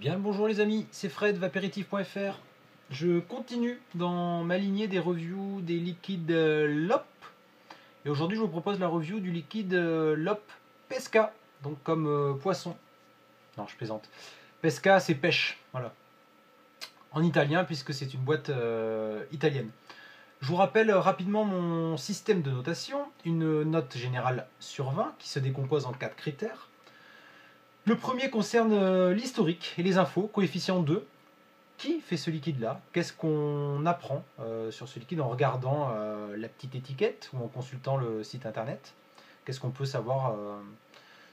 Bien le bonjour les amis, c'est Fred, vaperitif.fr. Je continue dans ma lignée des reviews des liquides LOP. Et aujourd'hui je vous propose la review du liquide LOP Pesca, donc comme poisson. Non, je plaisante. Pesca c'est pêche, voilà. En italien puisque c'est une boîte italienne. Je vous rappelle rapidement mon système de notation. Une note générale sur 20 qui se décompose en 4 critères. Le premier concerne l'historique et les infos, coefficient 2. Qui fait ce liquide-là? Qu'est-ce qu'on apprend sur ce liquide en regardant la petite étiquette ou en consultant le site internet? Qu'est-ce qu'on peut savoir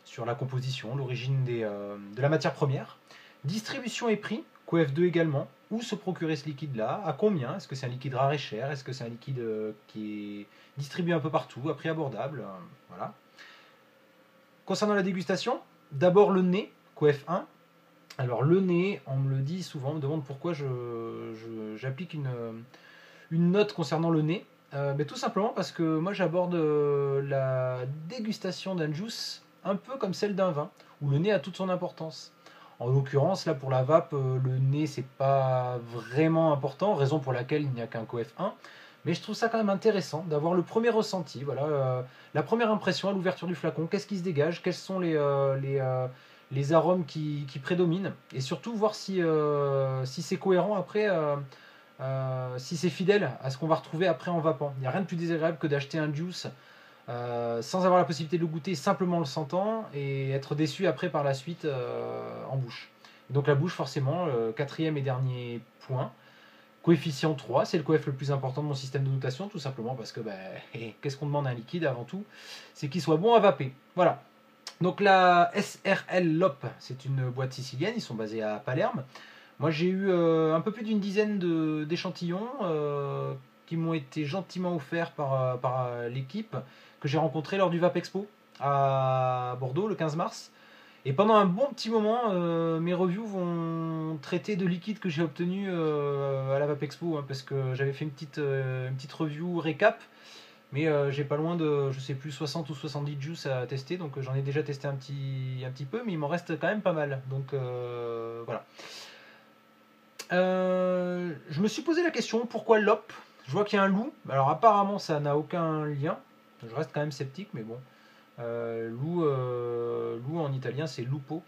sur la composition, l'origine de la matière première? Distribution et prix, COEF2 également. Où se procurer ce liquide-là? À combien? Est-ce que c'est un liquide rare et cher? Est-ce que c'est un liquide qui est distribué un peu partout, à prix abordable? Voilà. Concernant la dégustation, d'abord le nez, COEF1. Alors le nez, on me le dit souvent, on me demande pourquoi j'applique une note concernant le nez. Mais tout simplement parce que moi j'aborde la dégustation d'un juice un peu comme celle d'un vin, où le nez a toute son importance. En l'occurrence, là pour la vape, le nez c'est pas vraiment important, raison pour laquelle il n'y a qu'un COEF 1. Mais je trouve ça quand même intéressant d'avoir le premier ressenti, voilà, la première impression à l'ouverture du flacon, qu'est-ce qui se dégage, quels sont les arômes qui prédominent, et surtout voir si c'est cohérent après, si c'est fidèle à ce qu'on va retrouver après en vapant. Il n'y a rien de plus désagréable que d'acheter un juice sans avoir la possibilité de le goûter, simplement en le sentant, et être déçu après par la suite en bouche. Donc la bouche forcément, quatrième et dernier point. Coefficient 3, c'est le coef le plus important de mon système de notation, tout simplement parce que qu'est-ce qu'on demande à un liquide avant tout? C'est qu'il soit bon à vaper. Voilà. Donc la SRL LOP, c'est une boîte sicilienne, ils sont basés à Palerme. Moi j'ai eu un peu plus d'une dizaine d'échantillons qui m'ont été gentiment offerts par l'équipe que j'ai rencontrée lors du Vape Expo à Bordeaux le 15 mars. Et pendant un bon petit moment, mes reviews vont traiter de liquides que j'ai obtenus à la Vape Expo, hein, parce que j'avais fait une petite review récap. Mais j'ai pas loin de, je sais plus, 60 ou 70 juice à tester, donc j'en ai déjà testé un petit peu, mais il m'en reste quand même pas mal. Donc voilà. Je me suis posé la question, pourquoi l'op? Je vois qu'il y a un loup. Alors apparemment ça n'a aucun lien. Je reste quand même sceptique, mais bon. Loup en italien c'est lupo.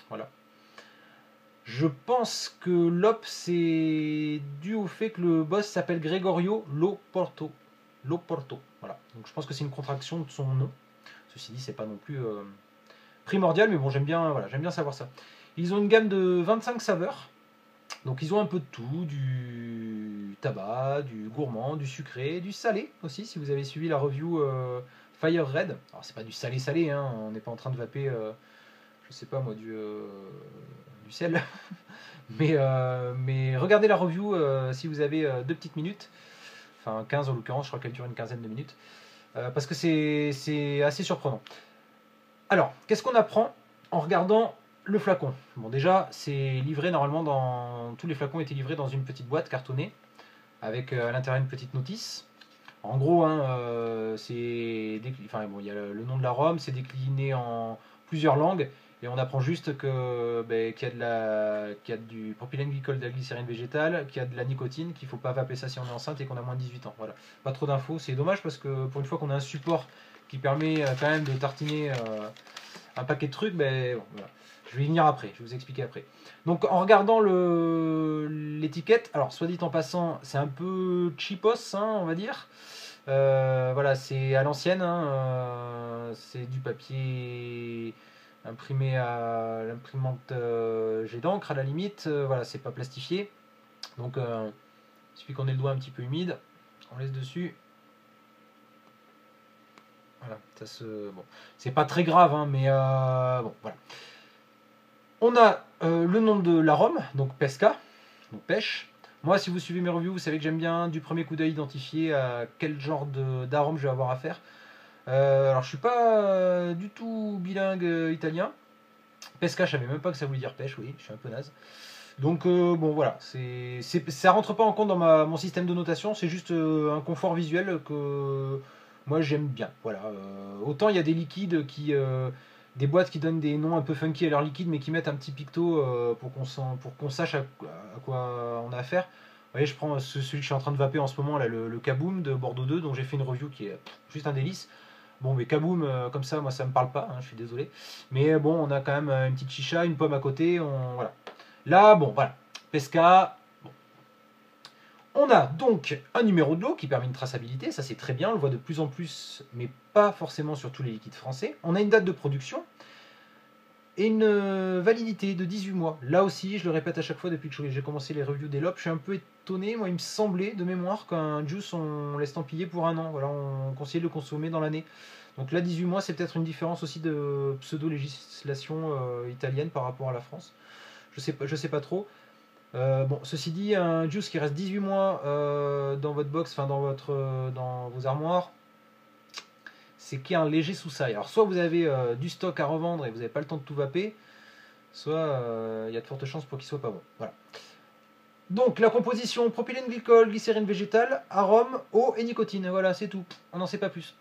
Voilà. Je pense que l'op c'est dû au fait que le boss s'appelle Gregorio Loporto. Loporto, voilà. Donc je pense que c'est une contraction de son nom. Ceci dit, c'est pas non plus primordial, mais bon, j'aime bien, voilà, j'aime bien savoir ça. Ils ont une gamme de 25 saveurs. Donc ils ont un peu de tout, du tabac, du gourmand, du sucré, du salé aussi, si vous avez suivi la review Fire Red. Alors c'est pas du salé-salé, hein, on n'est pas en train de vaper, je sais pas moi, du sel. mais regardez la review si vous avez 2 petites minutes. Enfin 15 en l'occurrence, je crois qu'elle dure une quinzaine de minutes. Parce que c'est assez surprenant. Alors, qu'est-ce qu'on apprend en regardant le flacon? Bon, déjà, c'est livré normalement tous les flacons étaient livrés dans une petite boîte cartonnée, avec à l'intérieur une petite notice. En gros, hein, enfin, bon, il y a le nom de l'arôme, c'est décliné en plusieurs langues, et on apprend juste qu'il y a du propylène glycol, de la glycérine végétale, qu'il y a de la nicotine, qu'il ne faut pas vaper ça si on est enceinte et qu'on a moins de 18 ans. Voilà. Pas trop d'infos, c'est dommage parce que pour une fois qu'on a un support qui permet quand même de tartiner un paquet de trucs, bon, voilà. Je vais y venir après, je vais vous expliquer après. Donc en regardant l'étiquette, alors soit dit en passant, c'est un peu cheapos, hein, on va dire. Voilà, c'est à l'ancienne, hein, c'est du papier imprimé à l'imprimante jet d'encre à la limite, voilà, c'est pas plastifié. Donc il suffit qu'on ait le doigt un petit peu humide, on laisse dessus. Voilà, bon, c'est pas très grave, hein, mais bon, voilà. On a le nom de l'arôme, donc pesca, donc pêche. Moi, si vous suivez mes reviews, vous savez que j'aime bien du premier coup d'œil identifier à quel genre d'arôme je vais avoir à faire. Alors, je suis pas du tout bilingue italien. Pesca, je savais même pas que ça voulait dire pêche, oui, je suis un peu naze. Donc, bon, voilà, ça rentre pas en compte dans mon système de notation, c'est juste un confort visuel que moi j'aime bien. Voilà. Autant il y a des liquides des boîtes qui donnent des noms un peu funky à leur liquide, mais qui mettent un petit picto pour qu'on sache à quoi on a affaire. Vous voyez, je prends celui que je suis en train de vaper en ce moment, là, le Kaboom de Bordeaux 2, dont j'ai fait une review qui est juste un délice. Bon, mais Kaboom, comme ça, moi, ça me parle pas, hein, je suis désolé. Mais bon, on a quand même une petite chicha, une pomme à côté, voilà. Là, bon, voilà. Pesca. Bon. On a donc un numéro de lot qui permet une traçabilité, ça c'est très bien, on le voit de plus en plus, mais pas forcément sur tous les liquides français. On a une date de production et une validité de 18 mois. Là aussi, je le répète à chaque fois depuis que j'ai commencé les reviews des LOP, je suis un peu étonné. Moi, il me semblait de mémoire qu'un juice, on l'estampillait pour un an. Voilà, on conseillait de le consommer dans l'année. Donc là, 18 mois, c'est peut-être une différence aussi de pseudo-législation italienne par rapport à la France. Je sais pas trop. Bon, ceci dit, un juice qui reste 18 mois dans votre box, enfin dans vos armoires, c'est qu'il y a un léger sous-sail. Alors soit vous avez du stock à revendre et vous n'avez pas le temps de tout vaper, soit il y a de fortes chances pour qu'il soit pas bon. Voilà. Donc la composition: propylène glycol, glycérine végétale, arôme, eau et nicotine. Voilà, c'est tout. On n'en sait pas plus.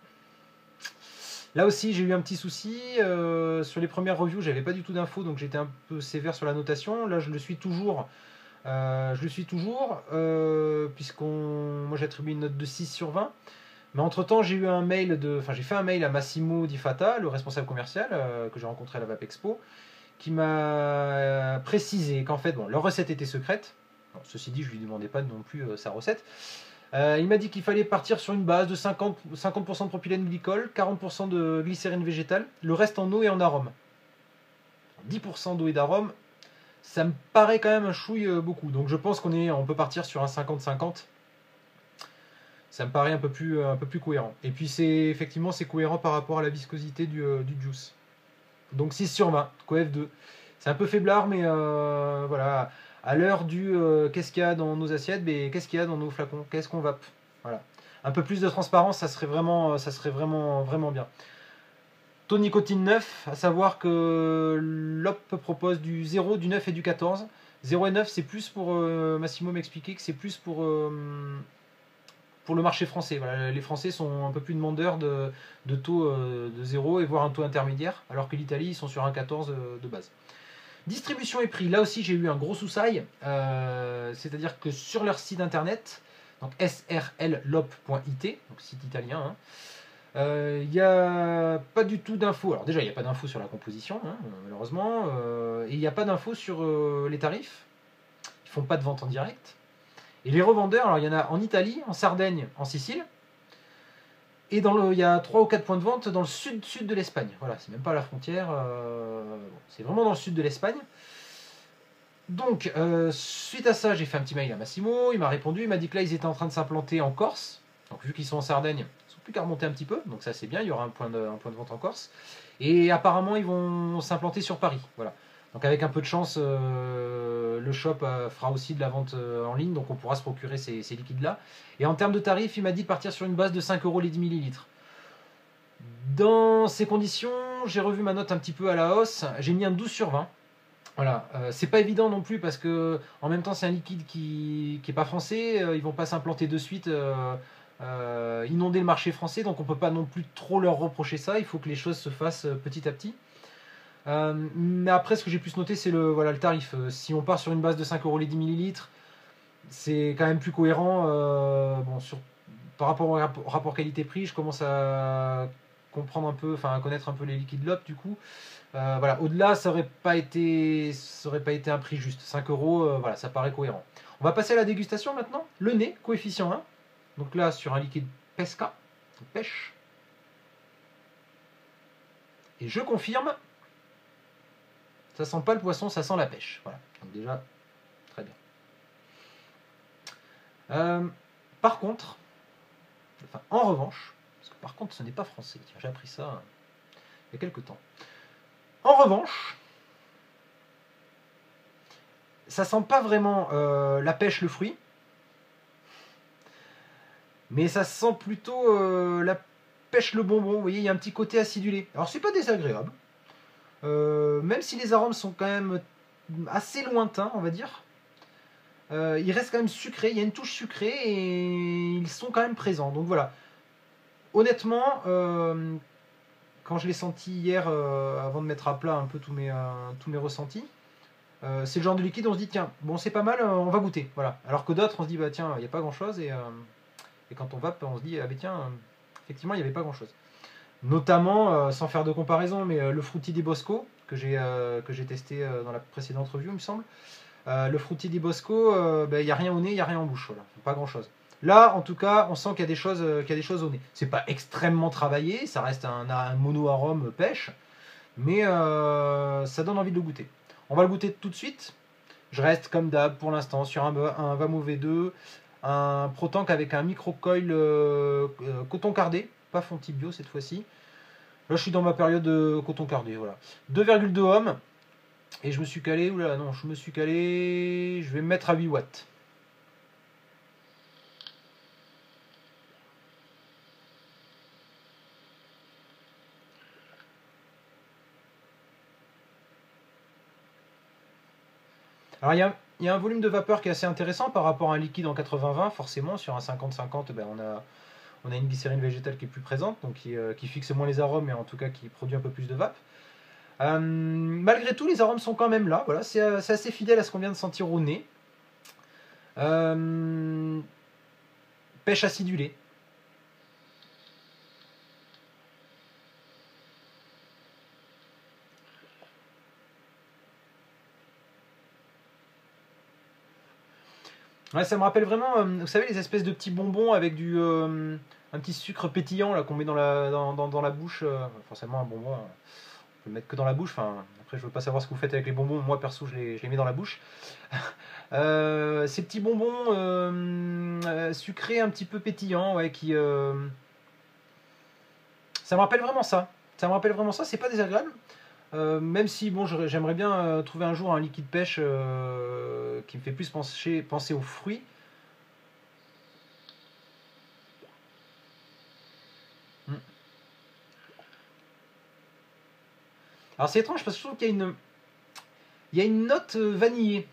Là aussi, j'ai eu un petit souci. Sur les premières reviews, j'avais pas du tout d'infos, donc j'étais un peu sévère sur la notation. Là, je le suis toujours. Moi j'attribue une note de 6 sur 20. Mais entre temps, j'ai fait un mail à Massimo Di Fata, le responsable commercial que j'ai rencontré à la Vape Expo, qui m'a précisé qu'en fait, bon, leur recette était secrète. Bon, ceci dit, je lui demandais pas non plus sa recette. Il m'a dit qu'il fallait partir sur une base de 50% de propylène glycol, 40% de glycérine végétale, le reste en eau et en arôme. 10% d'eau et d'arôme, ça me paraît quand même un chouille beaucoup. Donc je pense on peut partir sur un 50-50. Ça me paraît un peu plus cohérent. Et puis effectivement c'est cohérent par rapport à la viscosité du juice. Donc 6 sur 20, Coef 2. C'est un peu faiblard, mais voilà. À l'heure du qu'est-ce qu'il y a dans nos assiettes, mais qu'est-ce qu'il y a dans nos flacons, qu'est-ce qu'on vape. Voilà. Un peu plus de transparence, ça serait vraiment bien. Taux de nicotine 9, à savoir que l'OP propose du 0, du 9 et du 14. 0 et 9, c'est plus pour Massimo m'expliquer que c'est plus pour le marché français. Voilà, les Français sont un peu plus demandeurs de taux de 0 et voire un taux intermédiaire, alors que l'Italie, ils sont sur un 14 de base. Distribution et prix, là aussi j'ai eu un gros sous-sail, c'est-à-dire que sur leur site internet, donc srllop.it, donc site italien, il n'y a pas du tout d'infos. Alors déjà, il n'y a pas d'infos sur la composition, hein, malheureusement, et il n'y a pas d'infos sur les tarifs. Ils font pas de vente en direct. Et les revendeurs, alors il y en a en Italie, en Sardaigne, en Sicile, et il y a 3 ou 4 points de vente dans le sud de l'Espagne. Voilà, c'est même pas à la frontière, c'est vraiment dans le sud de l'Espagne. Donc, suite à ça, j'ai fait un petit mail à Massimo, il m'a répondu, il m'a dit que là, ils étaient en train de s'implanter en Corse. Donc, vu qu'ils sont en Sardaigne, ils ne sont plus qu'à remonter un petit peu, donc ça c'est bien, il y aura un point de vente en Corse. Et apparemment, ils vont s'implanter sur Paris. Voilà. Donc, avec un peu de chance, le shop fera aussi de la vente en ligne, donc on pourra se procurer ces liquides-là. Et en termes de tarifs, il m'a dit de partir sur une base de 5 € les 10 ml. Dans ces conditions, j'ai revu ma note un petit peu à la hausse, j'ai mis un 12 sur 20. Voilà, c'est pas évident non plus parce que en même temps c'est un liquide qui est pas français, ils vont pas s'implanter de suite, inonder le marché français, donc on peut pas non plus trop leur reprocher ça, il faut que les choses se fassent petit à petit. Mais après ce que j'ai pu noter c'est le tarif. Si on part sur une base de 5 € les 10 ml, c'est quand même plus cohérent. Par rapport au rapport qualité-prix, je commence à comprendre un peu, à connaître un peu les liquides LOP du coup. Voilà, au-delà, ça aurait pas été un prix juste. 5 €, voilà, ça paraît cohérent. On va passer à la dégustation maintenant. Le nez, coefficient 1. Donc là, sur un liquide Pesca, pêche. Et je confirme, ça sent pas le poisson, ça sent la pêche. Voilà, donc déjà, très bien. Par contre, en revanche, parce que par contre, ce n'est pas français. Tiens, j'ai appris ça il y a quelques temps. En revanche, ça sent pas vraiment la pêche, le fruit, mais ça sent plutôt la pêche, le bonbon. Vous voyez, il y a un petit côté acidulé. Alors c'est pas désagréable, même si les arômes sont quand même assez lointains, on va dire. Ils restent quand même sucrés, il y a une touche sucrée et ils sont quand même présents. Donc voilà. Honnêtement, quand je l'ai senti hier, avant de mettre à plat un peu tous mes ressentis, c'est le genre de liquide, on se dit tiens, bon c'est pas mal, on va goûter. Voilà. Alors que d'autres, on se dit bah tiens, il n'y a pas grand chose, et quand on vape, on se dit ah bah tiens, effectivement, il n'y avait pas grand chose. Notamment, sans faire de comparaison, mais le Fruity di Bosco, que j'ai testé dans la précédente review, il me semble. Le Fruity di Bosco, il n'y a rien au nez, il n'y a rien en bouche, voilà. Pas grand chose. Là, en tout cas, on sent qu'il y a des choses, au nez. C'est pas extrêmement travaillé, ça reste un mono-arôme pêche, mais ça donne envie de le goûter. On va le goûter tout de suite. Je reste comme d'hab pour l'instant sur un Vamo V2, un Protank avec un micro-coil coton cardé, pas Fonti Bio cette fois-ci. Là, je suis dans ma période de coton cardé, voilà. 2,2 ohms. Et je me suis calé, oula, non, je vais me mettre à 8 watts. Alors, il y a un volume de vapeur qui est assez intéressant par rapport à un liquide en 80-20, forcément. Sur un 50-50, on a une glycérine végétale qui est plus présente, donc qui fixe moins les arômes, mais en tout cas qui produit un peu plus de vape. Malgré tout, les arômes sont quand même là. Voilà, c'est assez fidèle à ce qu'on vient de sentir au nez. Pêche acidulée. Ouais, ça me rappelle vraiment, vous savez, les espèces de petits bonbons avec un petit sucre pétillant là qu'on met dans la bouche. Forcément, un bonbon, on peut le mettre que dans la bouche. Enfin, après, je veux pas savoir ce que vous faites avec les bonbons. Moi, perso, je les mets dans la bouche. Ces petits bonbons sucrés, un petit peu pétillants, ouais, ça me rappelle vraiment ça. Ça me rappelle vraiment ça. C'est pas désagréable. Même si bon, j'aimerais bien trouver un jour un liquide pêche qui me fait plus penser aux fruits. Alors c'est étrange parce que je trouve qu'il y a une note vanillée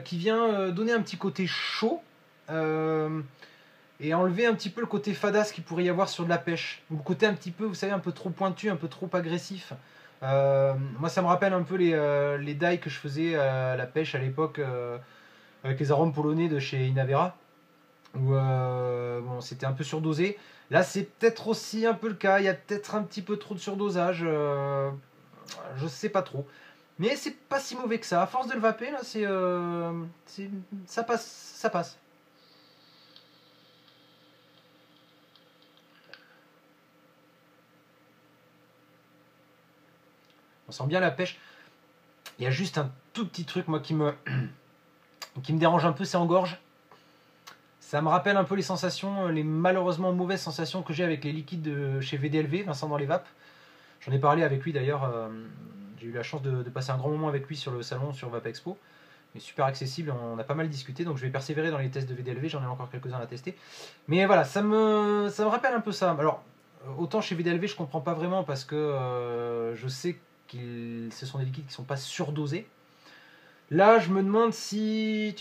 qui vient donner un petit côté chaud et enlever un petit peu le côté fadasse qu'il pourrait y avoir sur de la pêche. Ou le côté un petit peu, vous savez, un peu trop pointu, un peu trop agressif. Moi, ça me rappelle un peu les dailles que je faisais à la pêche à l'époque avec les arômes polonais de chez Inavera, où bon, c'était un peu surdosé. Là, c'est peut-être aussi un peu le cas. Il y a peut-être un petit peu trop de surdosage. Je sais pas trop. Mais c'est pas si mauvais que ça. À force de le vaper, là, ça passe. Ça passe. On sent bien la pêche. Il y a juste un tout petit truc, moi, qui me dérange un peu, c'est en gorge. Ça me rappelle un peu les sensations, les malheureusement mauvaises sensations que j'ai avec les liquides de chez VDLV, Vincent dans les vapes. J'en ai parlé avec lui d'ailleurs. J'ai eu la chance de passer un grand moment avec lui sur le salon, sur Vape Expo. Il est super accessible, on a pas mal discuté, donc je vais persévérer dans les tests de VDLV, j'en ai encore quelques-uns à tester. Mais voilà, ça me rappelle un peu ça. Alors, autant chez VDLV, je comprends pas vraiment parce que je sais que ce sont des liquides qui sont pas surdosés. Là, je me demande s'il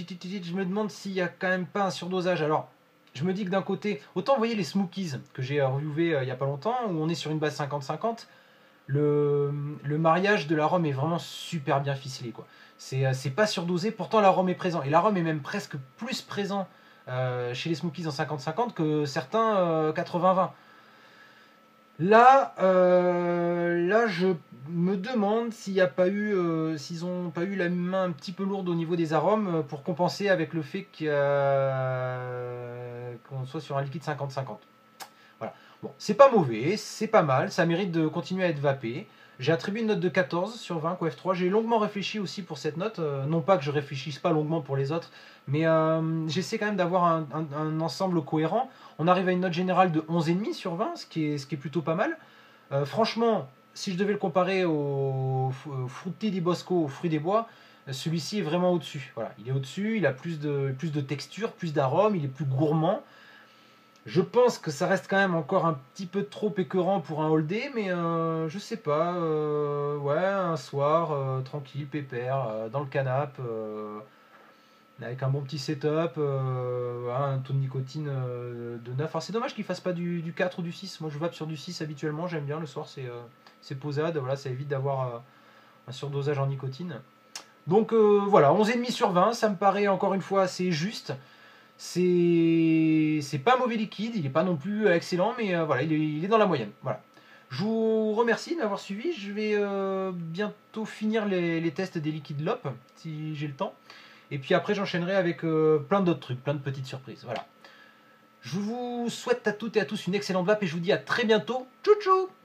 y a quand même pas un surdosage. Alors, je me dis que d'un côté, autant vous voyez les Smokies que j'ai reviewé il y a pas longtemps, où on est sur une base 50-50, le mariage de l'arôme est vraiment super bien ficelé, quoi. C'est pas surdosé, pourtant l'arôme est présent. Et l'arôme est même presque plus présent chez les Smokies en 50-50 que certains 80-20. Là, je me demande s'ils n'ont pas eu la main un petit peu lourde au niveau des arômes pour compenser avec le fait qu'on soit sur un liquide 50-50. Voilà. Bon, c'est pas mauvais, c'est pas mal, ça mérite de continuer à être vapé. J'ai attribué une note de 14 sur 20 F3. J'ai longuement réfléchi aussi pour cette note. Non pas que je réfléchisse pas longuement pour les autres, mais j'essaie quand même d'avoir un ensemble cohérent. On arrive à une note générale de 11,5 sur 20, ce qui est plutôt pas mal. Franchement, si je devais le comparer au Fruity di Bosco, au fruit des bois, celui-ci est vraiment au-dessus. Voilà, il est au-dessus, il a plus de texture, plus d'arôme, il est plus gourmand. Je pense que ça reste quand même encore un petit peu trop écœurant pour un all day, mais je sais pas. Ouais, un soir, tranquille, pépère, dans le canapé. avec un bon petit setup, un taux de nicotine de 9. Alors c'est dommage qu'il fasse pas du 4 ou du 6. Moi je vape sur du 6 habituellement, j'aime bien le soir, c'est posade, voilà, ça évite d'avoir un surdosage en nicotine. Donc voilà, 11,5 sur 20, ça me paraît encore une fois assez juste. C'est pas un mauvais liquide, il n'est pas non plus excellent, mais voilà, il est dans la moyenne. Voilà. Je vous remercie de m'avoir suivi. Je vais bientôt finir les tests des liquides LOP, si j'ai le temps. Et puis après, j'enchaînerai avec plein d'autres trucs, plein de petites surprises. Voilà. Je vous souhaite à toutes et à tous une excellente vape et je vous dis à très bientôt. Tchou tchou!